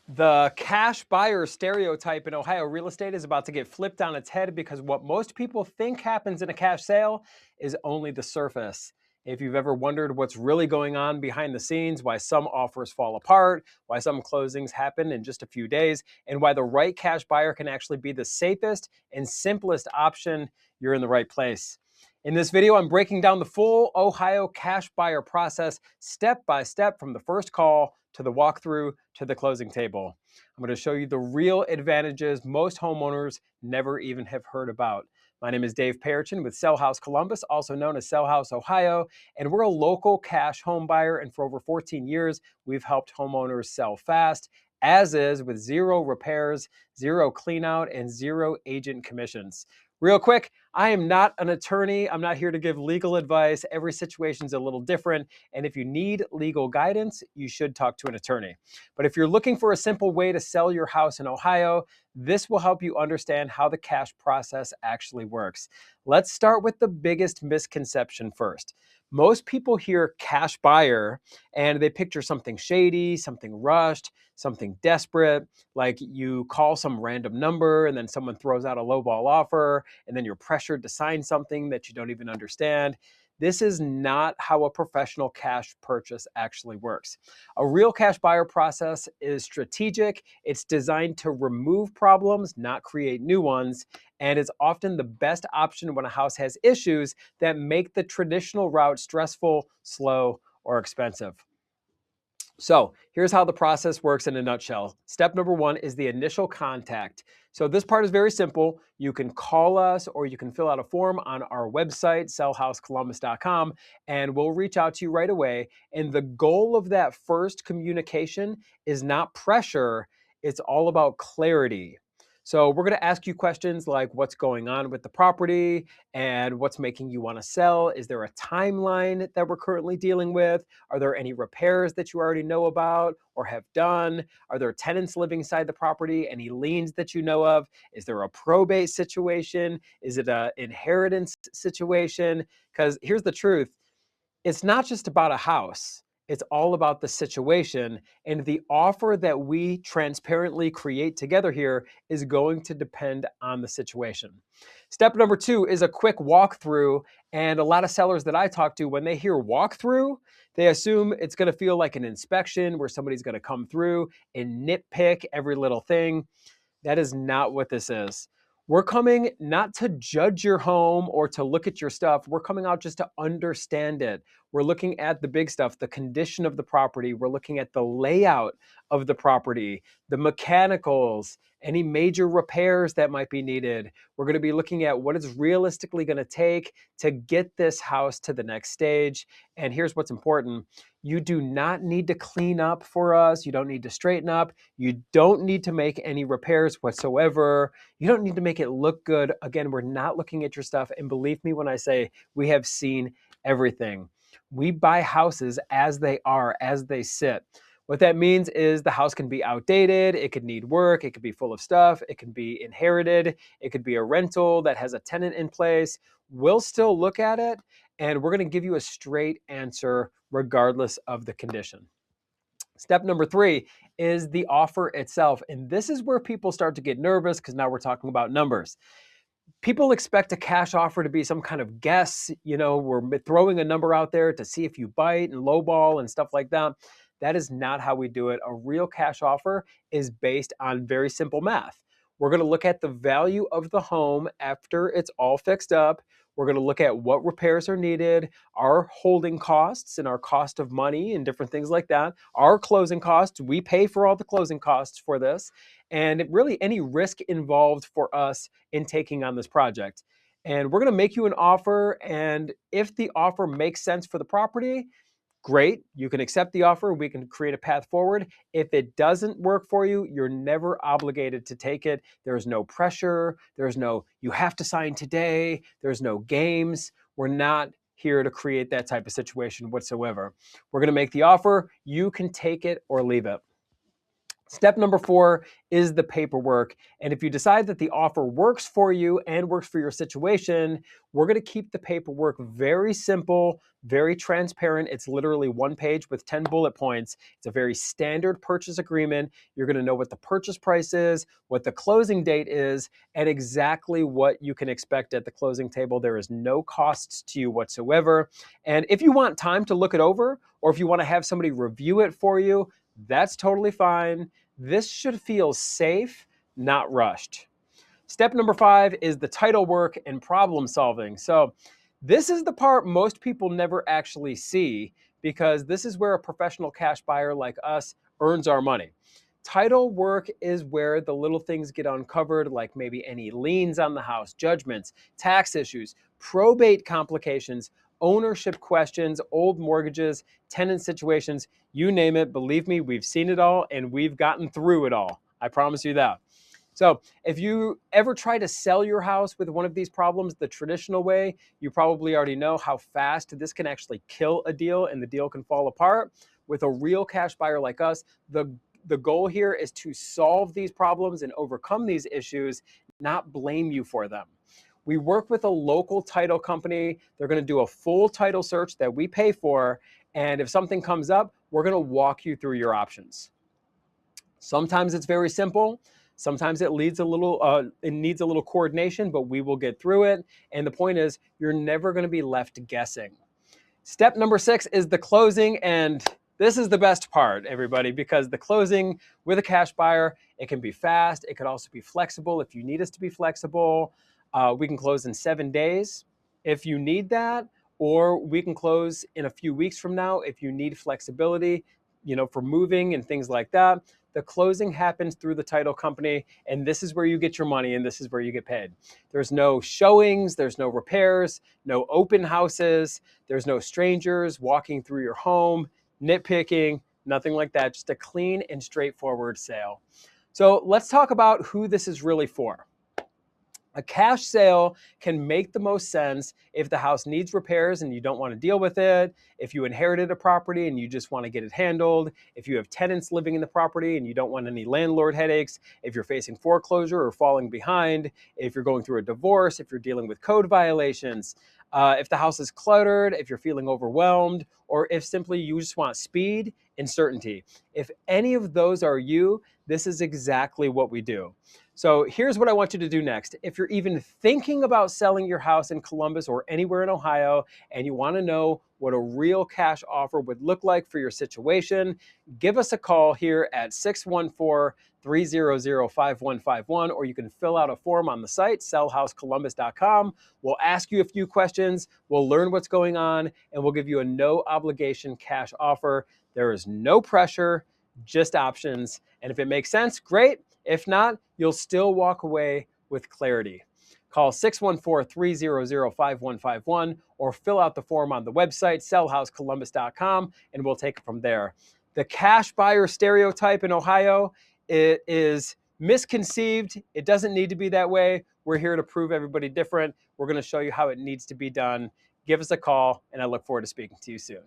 The cash buyer stereotype in Ohio real estate is about to get flipped on its head because what most people think happens in a cash sale is only the surface. If you've ever wondered what's really going on behind the scenes, why some offers fall apart, why some closings happen in just a few days, and why the right cash buyer can actually be the safest and simplest option, you're in the right place. In this video, I'm breaking down the full Ohio cash buyer process step by step from the first call to the walkthrough to the closing table. I'm going to show you the real advantages most homeowners never even have heard about. My name is Dave Payerchin with Sell House Columbus, also known as Sell House Ohio, and we're a local cash home buyer. And for over 14 years, we've helped homeowners sell fast, as is with zero repairs, zero cleanout, and zero agent commissions. Real quick, I am not an attorney. I'm not here to give legal advice. Every situation's a little different. And if you need legal guidance, you should talk to an attorney. But if you're looking for a simple way to sell your house in Ohio, this will help you understand how the cash process actually works. Let's start with the biggest misconception first. Most people hear cash buyer and they picture something shady, something rushed, something desperate, like you call some random number and then someone throws out a lowball offer and then you're pressured to sign something that you don't even understand. This is not how a professional cash purchase actually works. A real cash buyer process is strategic. It's designed to remove problems, not create new ones. And it's often the best option when a house has issues that make the traditional route stressful, slow, or expensive. So here's how the process works in a nutshell. Step number one is the initial contact. So this part is very simple. You can call us or you can fill out a form on our website, sellhousecolumbus.com, and we'll reach out to you right away. And the goal of that first communication is not pressure, it's all about clarity. So we're going to ask you questions like what's going on with the property and what's making you want to sell. Is there a timeline that we're currently dealing with? Are there any repairs that you already know about or have done? Are there tenants living inside the property? Any liens that you know of? Is there a probate situation? Is it an inheritance situation? Because here's the truth, it's not just about a house. It's all about the situation. And the offer that we transparently create together here is going to depend on the situation. Step number two is a quick walkthrough. And a lot of sellers that I talk to, when they hear walkthrough, they assume it's going to feel like an inspection where somebody's going to come through and nitpick every little thing. That is not what this is. We're coming not to judge your home or to look at your stuff. We're coming out just to understand it. We're looking at the big stuff, the condition of the property. We're looking at the layout of the property, the mechanicals, any major repairs that might be needed. We're going to be looking at what it's realistically going to take to get this house to the next stage. And here's what's important. You do not need to clean up for us. You don't need to straighten up. You don't need to make any repairs whatsoever. You don't need to make it look good. Again, we're not looking at your stuff. And believe me when I say we have seen everything. We buy houses as they are, as they sit. What that means is the house can be outdated, it could need work, it could be full of stuff, it can be inherited, it could be a rental that has a tenant in place. We'll still look at it and we're going to give you a straight answer regardless of the condition. Step number three is the offer itself. And this is where people start to get nervous because now we're talking about numbers. People expect a cash offer to be some kind of guess. We're throwing a number out there to see if you bite and lowball and stuff like that. That is not how we do it. A real cash offer is based on very simple math. We're going to look at the value of the home after it's all fixed up. We're going to look at what repairs are needed, our holding costs and our cost of money and different things like that, our closing costs. We pay for all the closing costs for this, and really any risk involved for us in taking on this project. And we're going to make you an offer. And if the offer makes sense for the property, great, you can accept the offer. We can create a path forward. If it doesn't work for you, you're never obligated to take it. There's no pressure. There's no, you have to sign today. There's no games. We're not here to create that type of situation whatsoever. We're going to make the offer. You can take it or leave it. Step number 4 is the paperwork. And if you decide that the offer works for you and works for your situation, we're going to keep the paperwork very simple, very transparent. It's literally one page with 10 bullet points. It's a very standard purchase agreement. You're going to know what the purchase price is, what the closing date is, and exactly what you can expect at the closing table. There is no costs to you whatsoever. And if you want time to look it over, or if you want to have somebody review it for you, that's totally fine. This should feel safe, not rushed. Step number 5 is the title work and problem solving. So this is the part most people never actually see, because this is where a professional cash buyer like us earns our money. Title work is where the little things get uncovered, like maybe any liens on the house, judgments, tax issues, probate complications, ownership questions, old mortgages, tenant situations, you name it. Believe me, we've seen it all and we've gotten through it all. I promise you that. So if you ever try to sell your house with one of these problems the traditional way, you probably already know how fast this can actually kill a deal and the deal can fall apart. With a real cash buyer like us, the goal here is to solve these problems and overcome these issues, not blame you for them. We work with a local title company. They're going to do a full title search that we pay for. And if something comes up, we're going to walk you through your options. Sometimes it's very simple. Sometimes it needs a little coordination, but we will get through it. And the point is, you're never going to be left guessing. Step number 6 is the closing. And this is the best part, everybody, because the closing with a cash buyer, it can be fast. It could also be flexible if you need us to be flexible. We can close in 7 days if you need that, or we can close in a few weeks from now if you need flexibility, for moving and things like that. The closing happens through the title company, and this is where you get your money and this is where you get paid. There's no showings, there's no repairs, no open houses, there's no strangers walking through your home, nitpicking, nothing like that. Just a clean and straightforward sale. So let's talk about who this is really for. A cash sale can make the most sense if the house needs repairs and you don't want to deal with it, if you inherited a property and you just want to get it handled, if you have tenants living in the property and you don't want any landlord headaches, if you're facing foreclosure or falling behind, if you're going through a divorce, if you're dealing with code violations, if the house is cluttered, if you're feeling overwhelmed, or if simply you just want speed and certainty. If any of those are you, this is exactly what we do. So here's what I want you to do next. If you're even thinking about selling your house in Columbus or anywhere in Ohio, and you want to know what a real cash offer would look like for your situation, give us a call here at 614-300-5151, or you can fill out a form on the site, sellhousecolumbus.com. We'll ask you a few questions, we'll learn what's going on, and we'll give you a no obligation cash offer. There is no pressure, just options. And if it makes sense, great. If not, you'll still walk away with clarity. Call 614-300-5151 or fill out the form on the website, sellhousecolumbus.com, and we'll take it from there. The cash buyer stereotype in Ohio, it is misconceived. It doesn't need to be that way. We're here to prove everybody different. We're going to show you how it needs to be done. Give us a call, and I look forward to speaking to you soon.